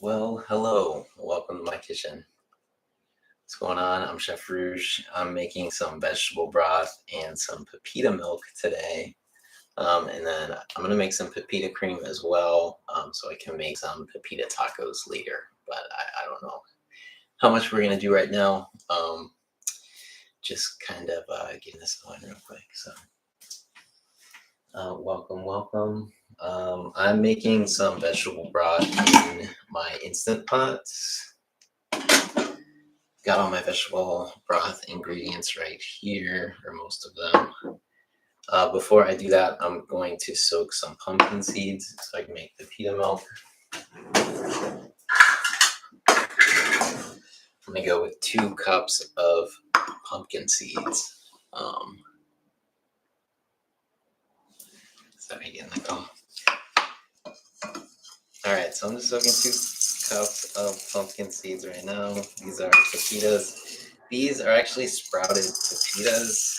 Well, hello. Welcome to my kitchen. What's going on? I'm Chef Rouge. I'm making some vegetable broth and some Pepita milk today. And then I'm going to make some Pepita cream as well, so I can make some Pepita tacos later. But I don't know how much we're going to do right now. Just kind of getting this going real quick. So, welcome. I'm making some vegetable broth in my Instant Pots. Got all my vegetable broth ingredients right here, or most of them. Before I do that, I'm going to soak some pumpkin seeds so I can make the pita milk. I'm going to go with 2 cups of pumpkin seeds. Sorry, getting the call. Alright, so I'm just soaking 2 cups of pumpkin seeds right now. These are pepitas. These are actually sprouted pepitas,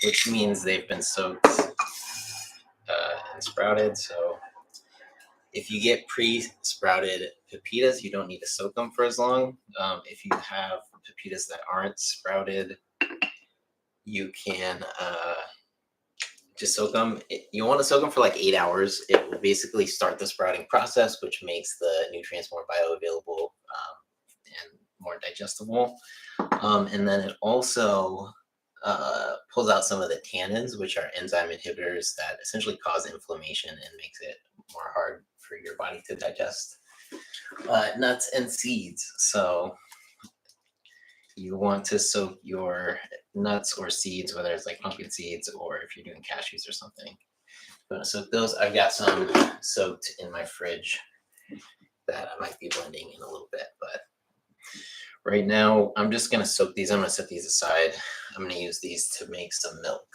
which means they've been soaked and sprouted. So if you get pre-sprouted pepitas, you don't need to soak them for as long. If you have pepitas that aren't sprouted, you can just soak them. You want to soak them for like 8 hours. It will basically start the sprouting process, which makes the nutrients more bioavailable and more digestible. And then it also pulls out some of the tannins, which are enzyme inhibitors that essentially cause inflammation and makes it more hard for your body to digest nuts and seeds. So you want to soak your nuts or seeds, whether it's like pumpkin seeds or if you're doing cashews or something. I'm going to soak those. I've got some soaked in my fridge that I might be blending in a little bit, but right now I'm just going to soak these. I'm going to set these aside. I'm going to use these to make some milk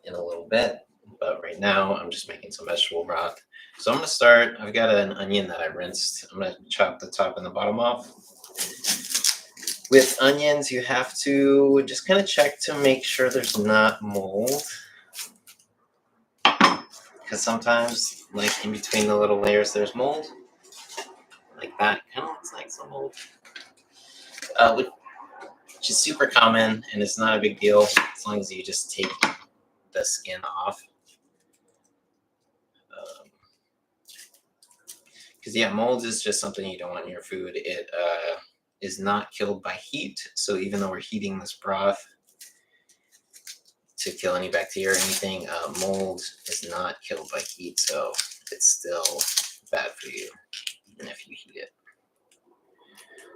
in a little bit, but right now I'm just making some vegetable broth. So I'm going to start. I've got an onion that I rinsed. I'm going to chop the top and the bottom off. With onions, you have to just kind of check to make sure there's not mold, because sometimes, like in between the little layers, there's mold. Like that kind of looks like some mold, which is super common, and it's not a big deal as long as you just take the skin off. Because yeah, mold is just something you don't want in your food. It is not killed by heat, so even though we're heating this broth to kill any bacteria or anything, mold is not killed by heat, so it's still bad for you, even if you heat it.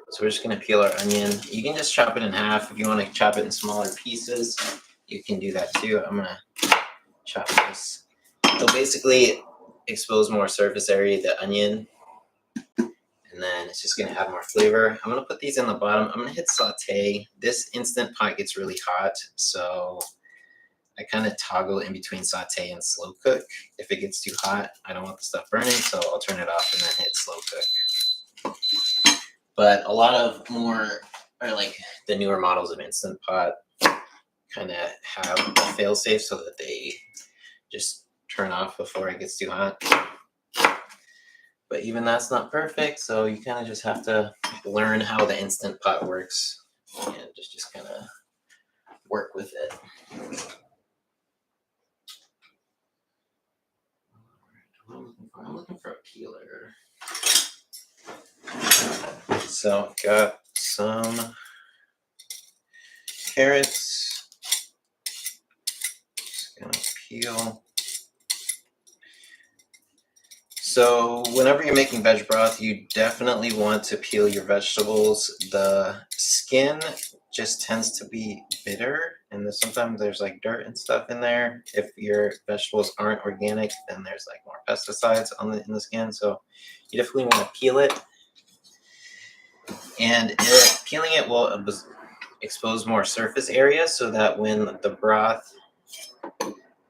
So we're just going to peel our onion. You can just chop it in half. If you want to chop it in smaller pieces, you can do that too. I'm going to chop this. It'll basically expose more surface area to the onion, and then it's just going to add more flavor. I'm going to put these in the bottom. I'm going to hit saute. This Instant Pot gets really hot, so I kind of toggle in between saute and slow cook. If it gets too hot, I don't want the stuff burning, so I'll turn it off and then hit slow cook. But a lot of more, or like the newer models of Instant Pot kind of have a fail-safe so that they just turn off before it gets too hot. But even that's not perfect, so you kind of just have to learn how the Instant Pot works and just kind of work with it. I'm looking for a peeler. So I've got some carrots. Just gonna peel. So whenever you're making veg broth, you definitely want to peel your vegetables. The skin just tends to be bitter, and sometimes there's like dirt and stuff in there. If your vegetables aren't organic, then there's like more pesticides in the skin. So you definitely want to peel it. And peeling it will expose more surface area so that when the broth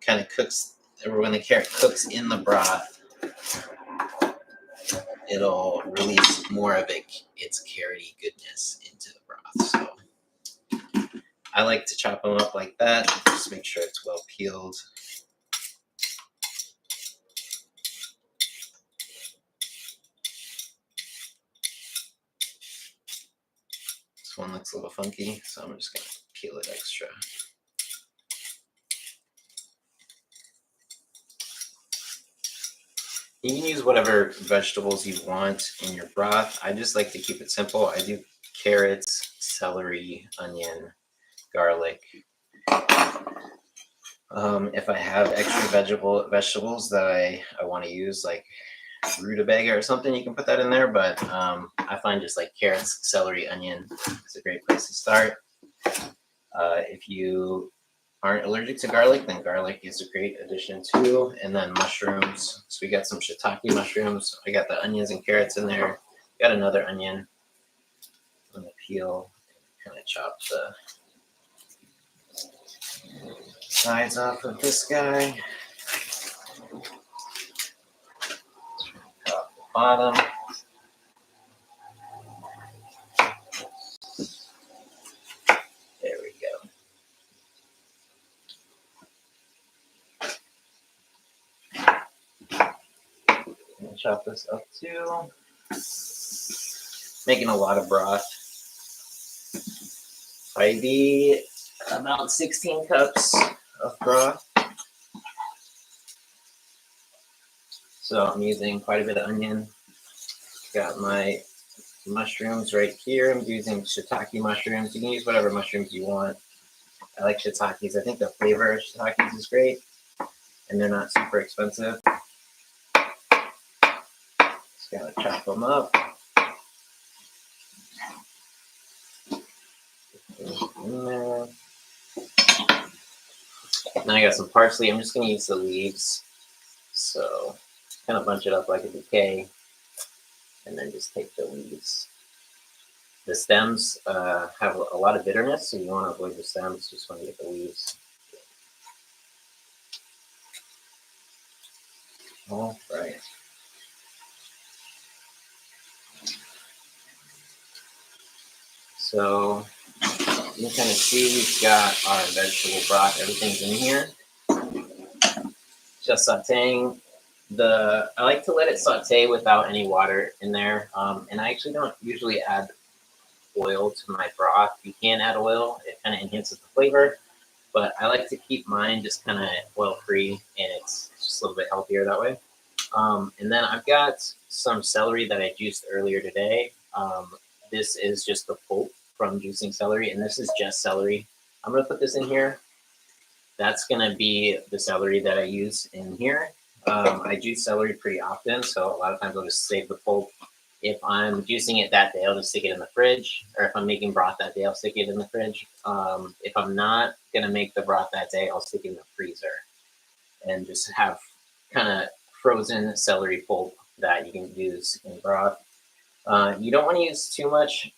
kind of cooks, or when the carrot cooks in the broth, it'll release more of its carroty goodness into the broth. So I like to chop them up like that, just make sure it's well peeled. This one looks a little funky, so I'm just gonna peel it extra. You can use whatever vegetables you want in your broth. I just like to keep it simple. I do carrots, celery, onion, garlic. If I have extra vegetables that I want to use, like rutabaga or something, you can put that in there. But I find just like carrots, celery, onion is a great place to start. If you aren't allergic to garlic, then garlic is a great addition too. And then mushrooms. So we got some shiitake mushrooms. I got the onions and carrots in there. Got another onion. I'm gonna peel, kind of chop the sides off of this guy. Top the bottom. There we go. And chop this up too. Making a lot of broth. Maybe about 16 cups of broth. So I'm using quite a bit of onion. Got my mushrooms right here. I'm using shiitake mushrooms. You can use whatever mushrooms you want. I like shiitakes. I think the flavor of shiitakes is great, and they're not super expensive. Just gotta chop them up. In there. Now I got some parsley. I'm just gonna use the leaves. So kind of bunch it up like a bouquet, and then just take the leaves. The stems have a lot of bitterness, so you want to avoid the stems. Just want to get the leaves. All right. So you can kind of see we've got our vegetable broth. Everything's in here. Just sauteing. I like to let it saute without any water in there. And I actually don't usually add oil to my broth. You can add oil. It kind of enhances the flavor. But I like to keep mine just kind of oil-free, and it's just a little bit healthier that way. And then I've got some celery that I juiced earlier today. This is just the pulp from juicing celery, and this is just celery. I'm going to put this in here. That's going to be the celery that I use in here. I juice celery pretty often, so a lot of times I'll just save the pulp. If I'm juicing it that day, I'll just stick it in the fridge. Or if I'm making broth that day, I'll stick it in the fridge. If I'm not going to make the broth that day, I'll stick it in the freezer and just have kind of frozen celery pulp that you can use in broth. You don't want to use too much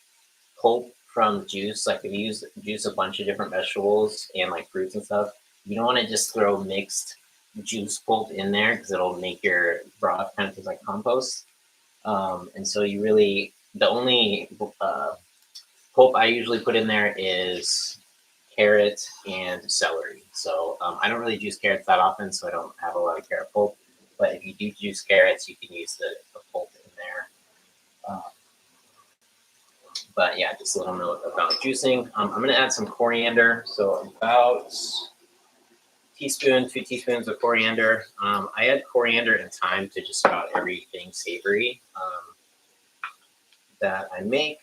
pulp from juice. Like if you juice a bunch of different vegetables and like fruits and stuff, you don't want to just throw mixed juice pulp in there because it'll make your broth kind of taste like compost. And so you really, the only pulp I usually put in there is carrot and celery. So I don't really juice carrots that often, so I don't have a lot of carrot pulp. But if you do juice carrots, you can use the pulp in there. But yeah, just a little note about juicing. I'm going to add some coriander. So about 2 teaspoons of coriander. I add coriander and thyme to just about everything savory that I make.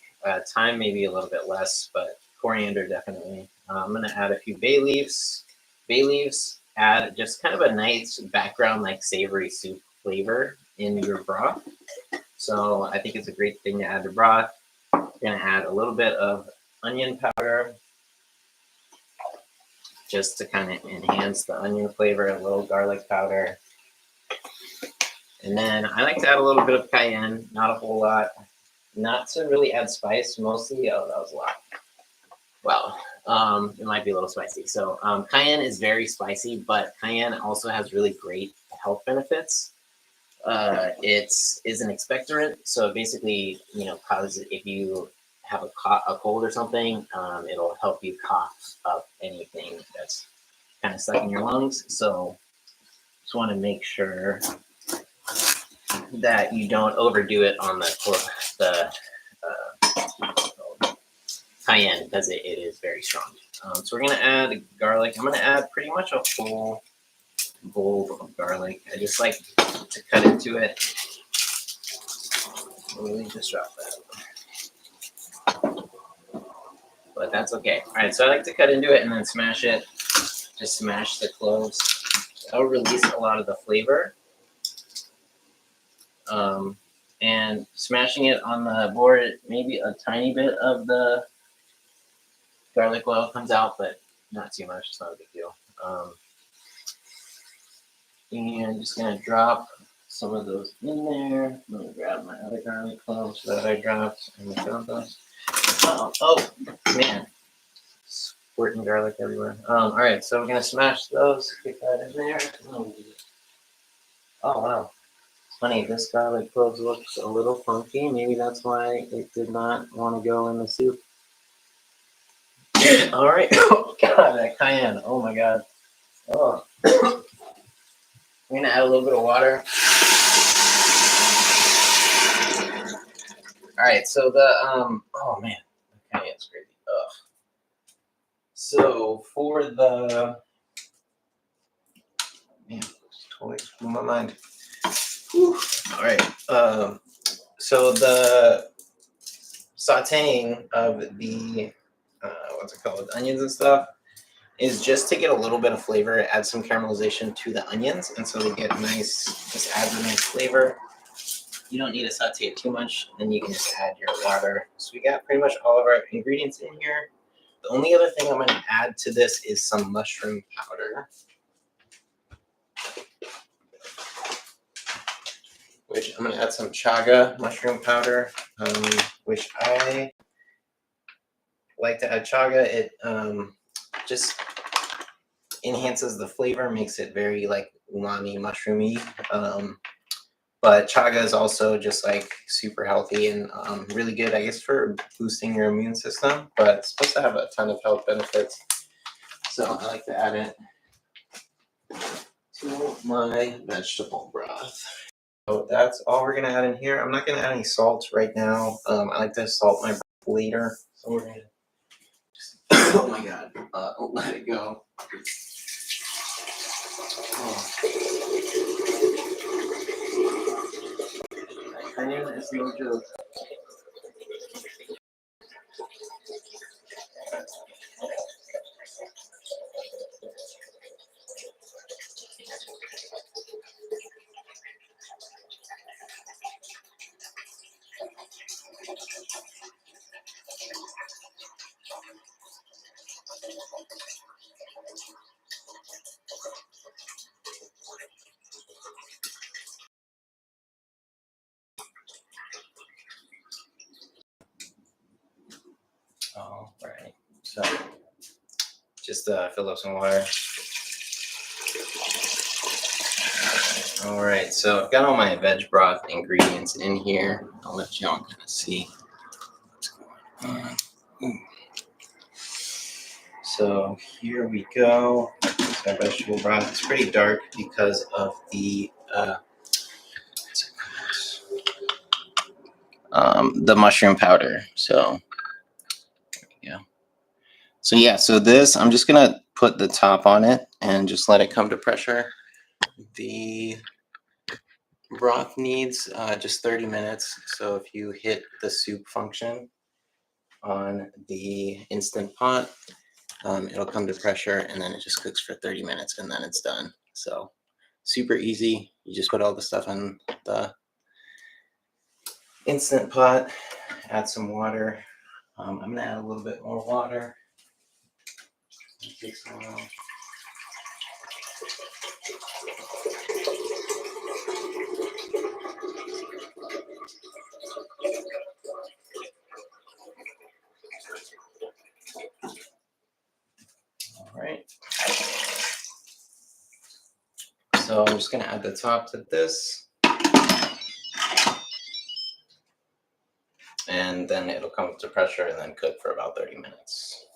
Thyme maybe a little bit less, but coriander definitely. I'm going to add a few bay leaves. Bay leaves add just kind of a nice background, like savory soup flavor in your broth. So I think it's a great thing to add to broth. I'm going to add a little bit of onion powder just to kind of enhance the onion flavor, a little garlic powder. And then I like to add a little bit of cayenne, not a whole lot. Not to really add spice, mostly. Oh, that was a lot. Well, it might be a little spicy. So cayenne is very spicy, but cayenne also has really great health benefits. It is an expectorant, so basically, causes if you have a cold or something, it'll help you cough up anything that's kind of stuck in your lungs. So just want to make sure that you don't overdo it on the cayenne because it is very strong. So we're gonna add garlic. I'm gonna add pretty much a full bowl of garlic. I just like to cut into it. Really just drop that. But that's okay. All right, so I like to cut into it and then smash it. Just smash the cloves. That'll release a lot of the flavor. And smashing it on the board, maybe a tiny bit of the garlic oil comes out, but not too much. It's not a big deal. And I'm just gonna drop some of those in there. I'm gonna grab my other garlic cloves that I dropped and we found those. Oh man, squirting garlic everywhere. All right, so we're gonna smash those. Get that in there. Oh wow. Funny, this garlic cloves looks a little funky. Maybe that's why it did not want to go in the soup. All right. Oh god, that cayenne. Oh my god. Oh. I'm gonna add a little bit of water. All right. So the oh man, the cayenne's crazy. Ugh. So for the man, totally blew my mind. Whew. All right. So the sautéing of the what's it called, onions and stuff, is just to get a little bit of flavor, add some caramelization to the onions, and so they get nice. Just adds a nice flavor. You don't need to saute it too much, then you can just add your water. So we got pretty much all of our ingredients in here. The only other thing I'm going to add to this is some mushroom powder, which I'm going to add some chaga mushroom powder, which I like to add chaga. It just enhances the flavor, makes it very like umami, mushroomy. But chaga is also just like super healthy and really good, I guess, for boosting your immune system. But it's supposed to have a ton of health benefits. So I like to add it to my vegetable broth. So that's all we're gonna add in here. I'm not gonna add any salt right now. I like to salt my broth later. So we're gonna just, oh my god, let it go. Oh. I knew it's no joke. All right, so just fill up some water. All right, so I've got all my veg broth ingredients in here. I'll let y'all kind of see what's going on. Ooh. So here we go. This our vegetable broth. It's pretty dark because of the mushroom powder. So yeah. So yeah, so this, I'm just gonna put the top on it and just let it come to pressure. The broth needs just 30 minutes. So if you hit the soup function on the Instant Pot, it'll come to pressure and then it just cooks for 30 minutes and then it's done. So super easy. You just put all the stuff in the Instant Pot, add some water. I'm gonna add a little bit more water. Take some oil. All right. So I'm just gonna add the top to this. And then it'll come to pressure and then cook for about 30 minutes.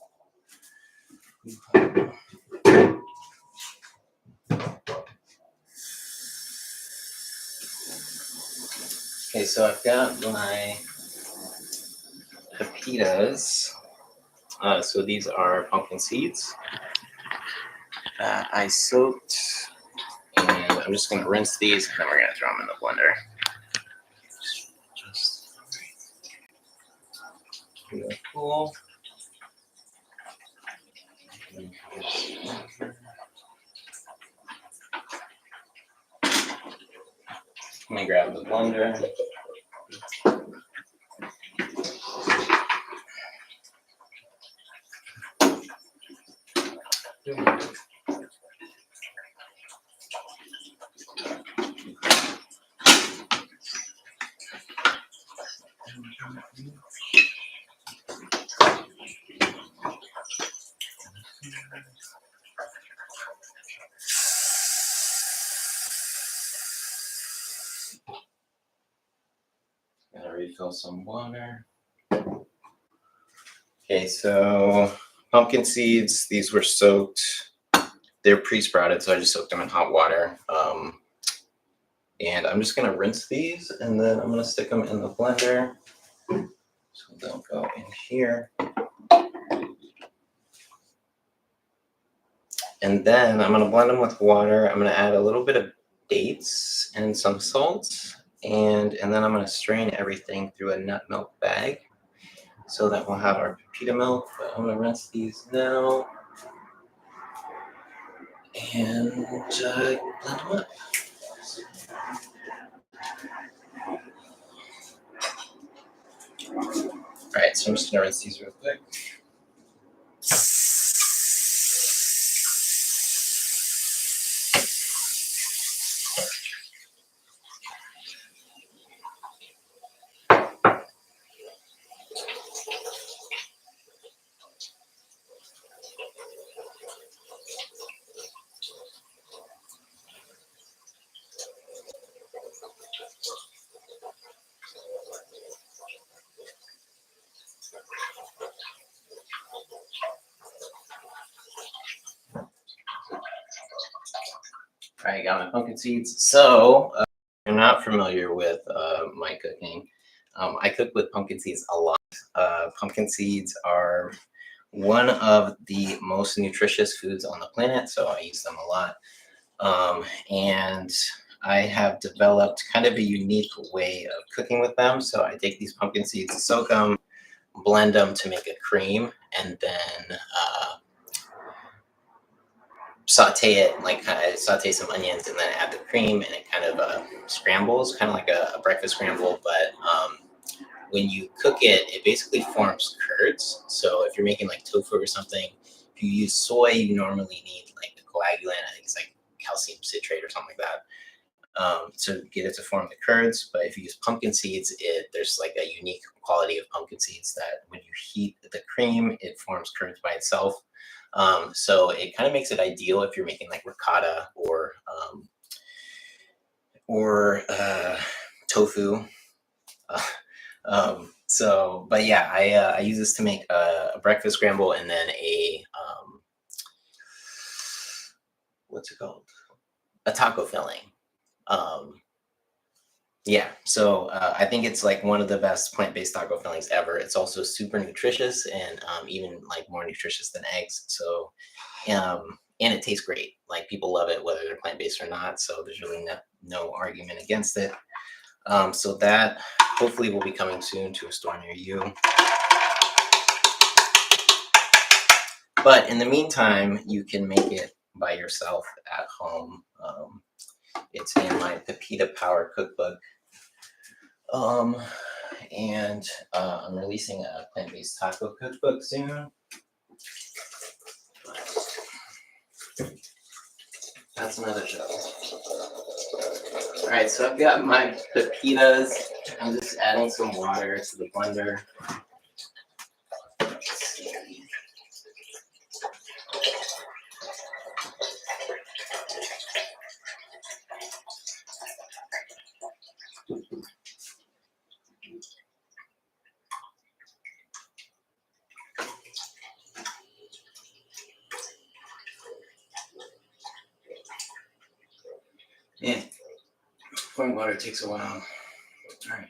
Okay, so I've got my pepitas So these are pumpkin seeds that I soaked, and I'm just gonna rinse these, and then we're gonna throw them in the blender. Just cool. Let me grab the blender. Gotta refill some water. Okay, so pumpkin seeds, these were soaked. They're pre-sprouted, so I just soaked them in hot water. And I'm just gonna rinse these, and then I'm gonna stick them in the blender. So they'll go in here. And then I'm gonna blend them with water. I'm gonna add a little bit of dates and some salt. And then I'm gonna strain everything through a nut milk bag so that we'll have our Pepita milk. But I'm gonna rinse these now and blend them up. All right, so I'm just gonna rinse these real quick. All right, got my pumpkin seeds. So, if you're not familiar with my cooking, I cook with pumpkin seeds a lot. Pumpkin seeds are one of the most nutritious foods on the planet, so I use them a lot. And I have developed kind of a unique way of cooking with them. So I take these pumpkin seeds, soak them, blend them to make a cream, and then saute it, like I saute some onions and then add the cream, and it kind of scrambles, kind of like a breakfast scramble. But when you cook it, it basically forms curds. So if you're making like tofu or something, if you use soy, you normally need like the coagulant. I think it's like calcium citrate or something like that to get it to form the curds. But if you use pumpkin seeds, there's like a unique quality of pumpkin seeds that when you heat the cream, it forms curds by itself. So it kind of makes it ideal if you're making like ricotta or tofu. But yeah, I use this to make a breakfast scramble and then what's it called? A taco filling. Yeah, so I think it's like one of the best plant-based taco fillings ever. It's also super nutritious and even like more nutritious than eggs. So, and it tastes great. Like people love it whether they're plant-based or not. So there's really no argument against it. So that hopefully will be coming soon to a store near you. But in the meantime, you can make it by yourself at home. It's in my Pepita Power Cookbook. And I'm releasing a plant-based taco cookbook soon. That's another show. All right, so I've got my pepitas. I'm just adding some water to the blender. Yeah, pouring water takes a while. All right,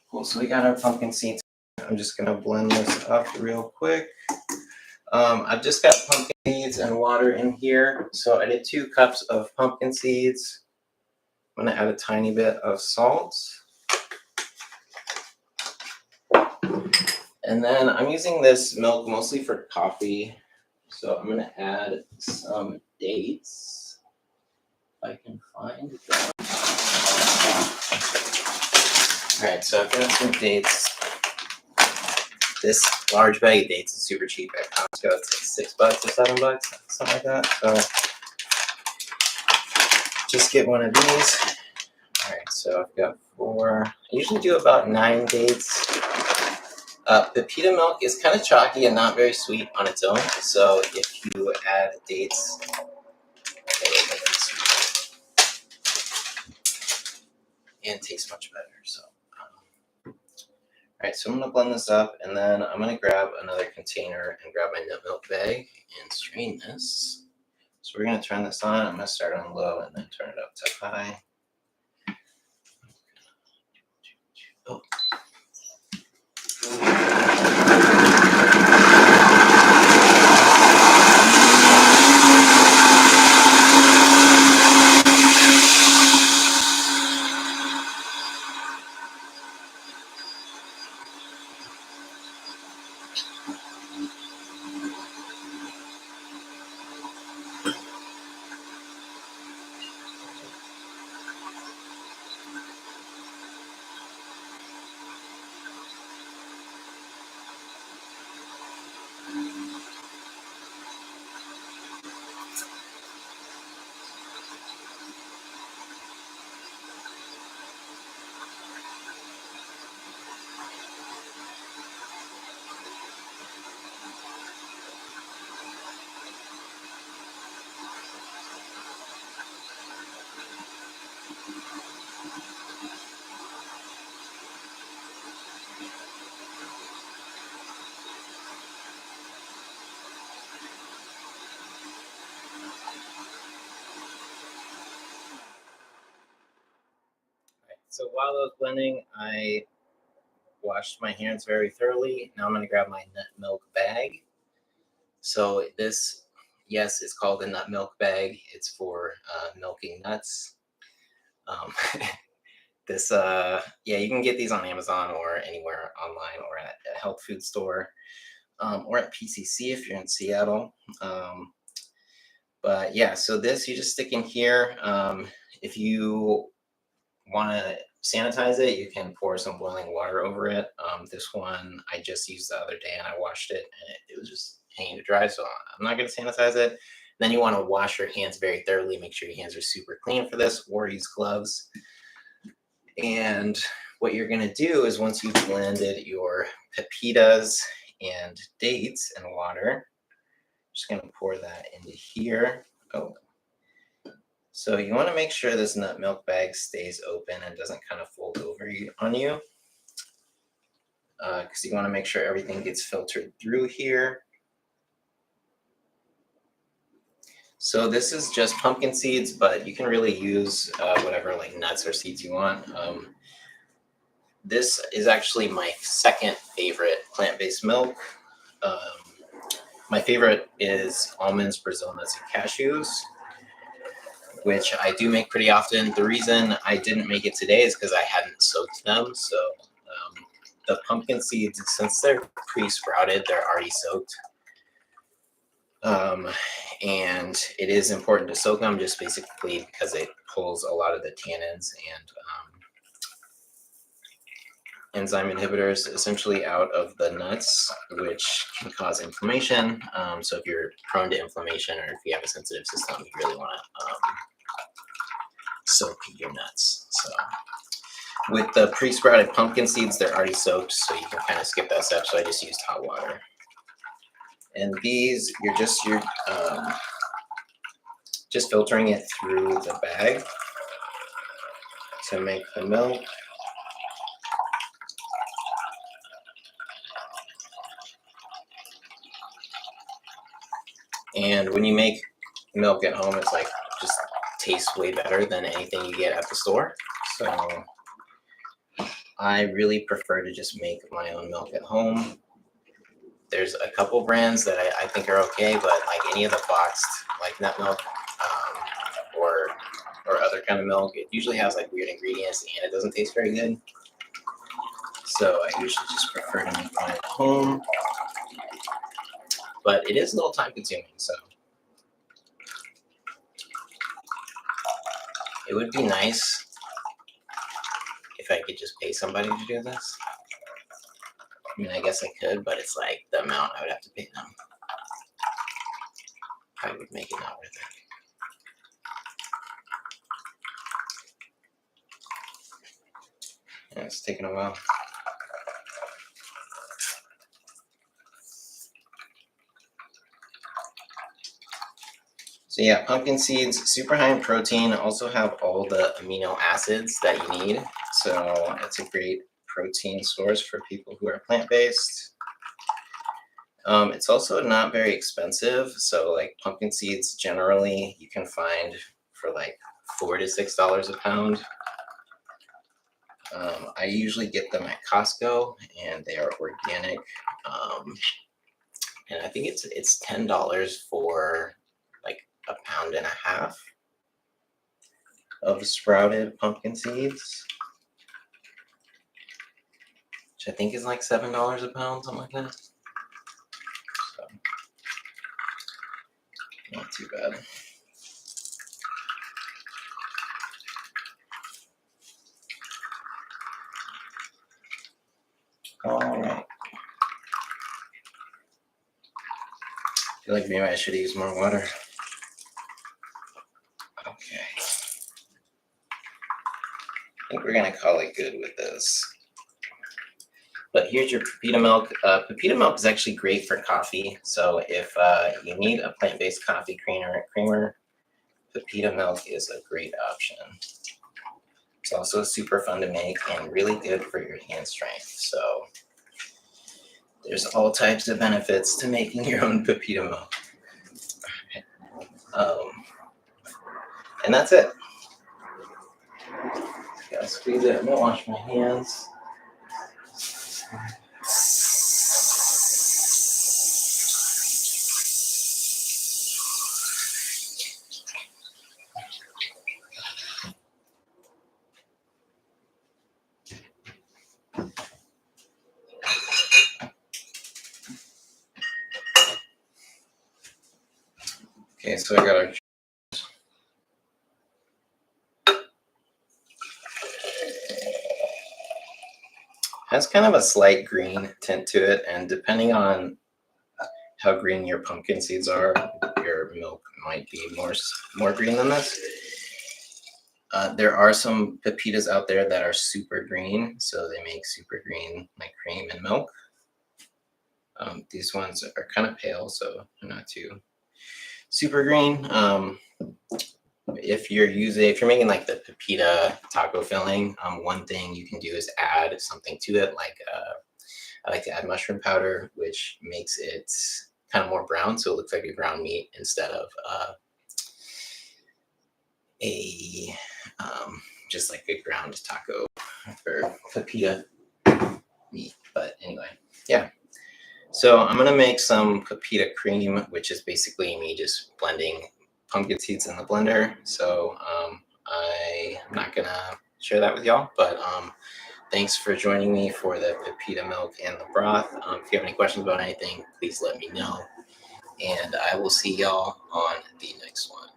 cool. So we got our pumpkin seeds. I'm just gonna blend this up real quick. I've just got pumpkin seeds and water in here. So I did 2 cups of pumpkin seeds. I'm gonna add a tiny bit of salt. And then I'm using this milk mostly for coffee. So I'm gonna add some dates, if I can find them. All right, so I've got some dates. This large bag of dates is super cheap at Costco. It's like $6 or $7, something like that. So just get one of these. All right, so I've got 4. I usually do about 9 dates. Pepita milk is kind of chalky and not very sweet on its own. So if you add dates, and it tastes much better. So, all right, so I'm gonna blend this up, and then I'm gonna grab another container and grab my nut milk bag and strain this. So we're gonna turn this on. I'm gonna start on low and then turn it up to high. Oh. So while I was blending, I washed my hands very thoroughly. Now I'm going to grab my nut milk bag. So this, yes, is called a nut milk bag. It's for milking nuts. Yeah, you can get these on Amazon or anywhere online or at a health food store or at PCC if you're in Seattle. But yeah, so this you just stick in here. If you want to sanitize it, you can pour some boiling water over it. This one I just used the other day and I washed it and it was just hanging to dry, so I'm not going to sanitize it. Then you want to wash your hands very thoroughly. Make sure your hands are super clean for this, or use gloves. And what you're going to do is once you've blended your pepitas and dates and water, just going to pour that into here. Oh, so you want to make sure this nut milk bag stays open and doesn't kind of fold over on you, because you want to make sure everything gets filtered through here. So this is just pumpkin seeds, but you can really use whatever like nuts or seeds you want. This is actually my second favorite plant-based milk. My favorite is almonds, Brazil nuts, and cashews, which I do make pretty often. The reason I didn't make it today is because I hadn't soaked them. So the pumpkin seeds, since they're pre-sprouted, they're already soaked. And it is important to soak them just basically because it pulls a lot of the tannins and enzyme inhibitors essentially out of the nuts, which can cause inflammation. So if you're prone to inflammation or if you have a sensitive system, you really want to soak your nuts. So with the pre-sprouted pumpkin seeds, they're already soaked, so you can kind of skip that step. So I just used hot water. And these, you're just filtering it through the bag to make the milk. And when you make milk at home, it's like just tastes way better than anything you get at the store. So I really prefer to just make my own milk at home. There's a couple brands that I think are okay, but like any of the boxed, like nut milk, or other kind of milk, it usually has like weird ingredients and it doesn't taste very good. So I usually just prefer to make mine at home. But it is a little time consuming, so it would be nice if I could just pay somebody to do this. I mean, I guess I could, but it's like the amount I would have to pay them probably would make it not worth it. Yeah, it's taking a while. So yeah, pumpkin seeds, super high in protein, also have all the amino acids that you need. So it's a great protein source for people who are plant-based. It's also not very expensive. So like pumpkin seeds generally you can find for like $4 to $6 a pound. I usually get them at Costco and they are organic. And I think it's $10 for like a pound and a half of sprouted pumpkin seeds, which I think is like $7 a pound, something like that. So not too bad. All right. I feel like maybe I should use more water. Okay. I think we're gonna call it good with this. But here's your Pepita milk. Pepita milk is actually great for coffee. So if you need a plant-based coffee creamer, Pepita milk is a great option. It's also super fun to make and really good for your hand strength. So there's all types of benefits to making your own Pepita milk. And that's it. Gotta squeeze it. I'm gonna wash my hands. Okay, so I got our has kind of a slight green tint to it, and depending on how green your pumpkin seeds are, your milk might be more green than this. There are some pepitas out there that are super green, so they make super green like cream and milk. These ones are kind of pale, so they're not too super green. If you're making like the pepita taco filling, one thing you can do is add something to it. Like I like to add mushroom powder, which makes it kind of more brown, so it looks like a ground meat instead of just like a ground taco or pepita meat. But anyway, yeah. So I'm gonna make some pepita cream, which is basically me just blending pumpkin seeds in the blender. So I'm not gonna share that with y'all, but thanks for joining me for the pepita milk and the broth. If you have any questions about anything, please let me know. And I will see y'all on the next one.